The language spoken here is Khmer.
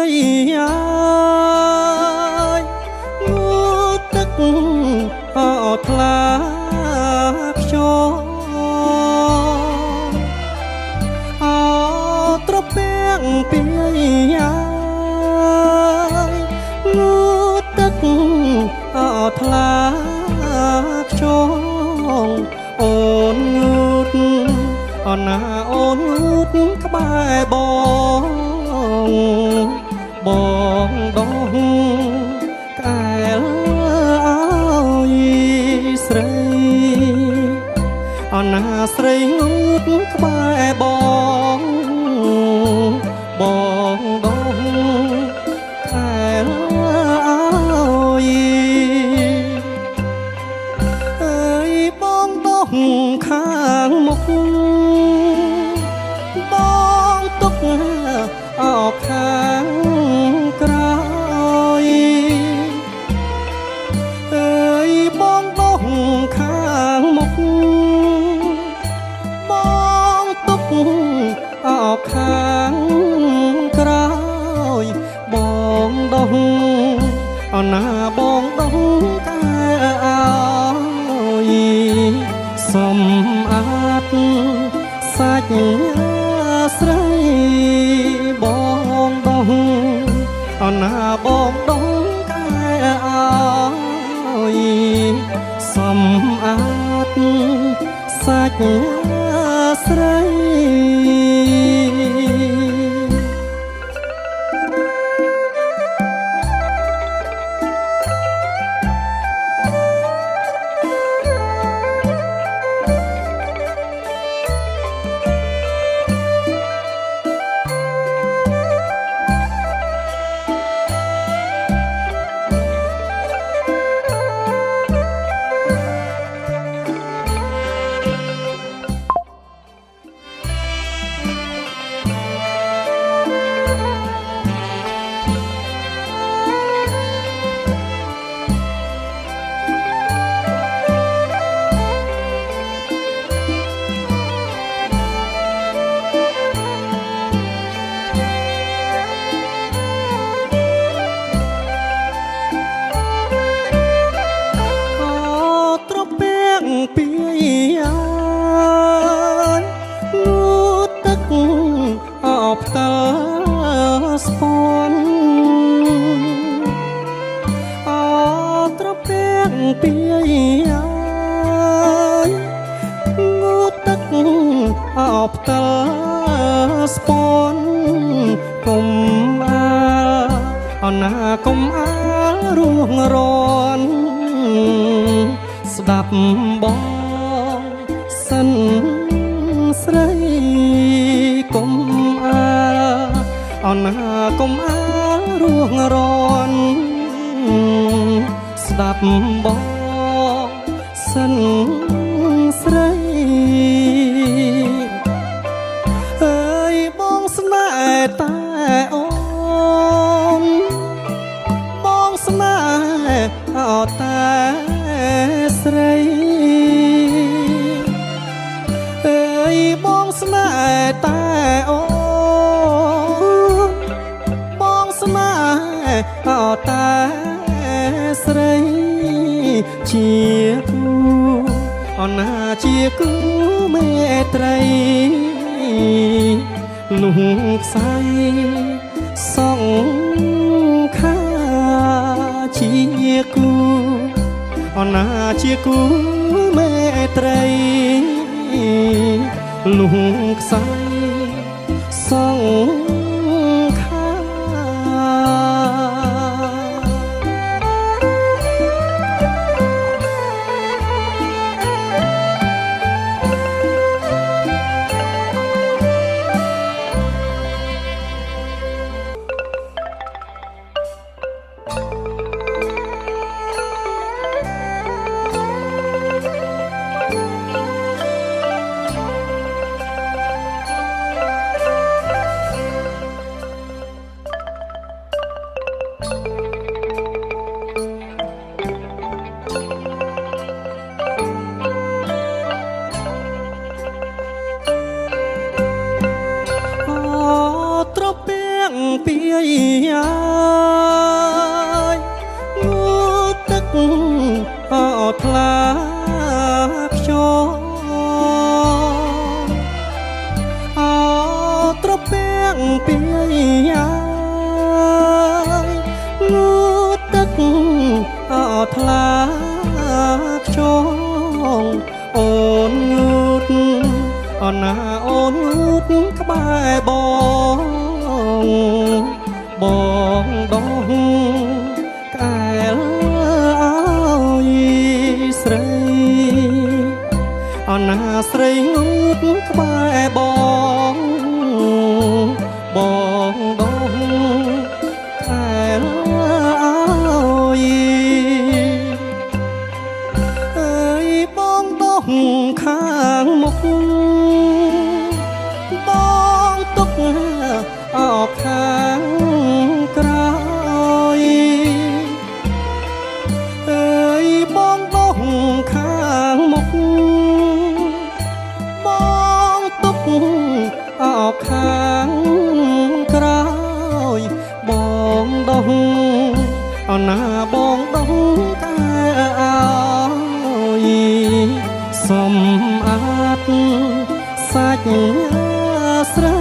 យាយងូទឹកអត់ថ្លាខ្យល់អត្រពាំងពីយាយងូទឹកអត់ថ្លាខ្យល់អូនងូតអណាអូនងូតក្បែរបងដងកែលឲ្យស្រីអណាស្រីងូតក្បែរបងដងកែលឲ្យអើយបងដងខាងមុខបងទុកអោបខាងក្រោយអើយបងដងខាងមុខបងទុកអោបខាងក្រោយបងដងអណាបងដងកែឲ្យសំអាតសាច់ស្រីបងដងអណាបងដងកែឲ្យសំអាតសាច់ស្រីពីយាយងូទឹកអបផ្ទាល់ស្ពន់អត្រពាំងពីយាយងូទឹកអបផ្ទាល់ស្ពន់កុំអណាកុំរួងរន់ស្ដាប់បងសិនស្រីកុំអណាកុំរួងរន់ស្ដាប់បងសិនស្រីអើយបងស្នេហ៍តែអូនបងស្នេហ៍អត់តែស្រីអើយបងស្នេហ៍តែអូនបងស្នេហ៍អត់តែស្រីជាគូអណាជាគូមេត្រីលុះខ្សែសងខាជាគូអណាជាគូមេត្រីលុះខ្សែសងខា អត់ថ្លាខ្ញុំអត់ត្រពាំងពីយាយងូតទឹកអត់ថ្លាខ្ញុំអូនងូតអណាអូនងូតក្បែរបងដងកែលអើយស្រីអណាស្រីងូតក្បែរបងដងកែលអើយអើយបងដងខាងមុខបងទុកអោបខាងក្រោយអើយបងដងខាងមុខបងទុកអោបខាងក្រោយបងដងអណាបងដងតែអើយសំអាតសាច់ស្រី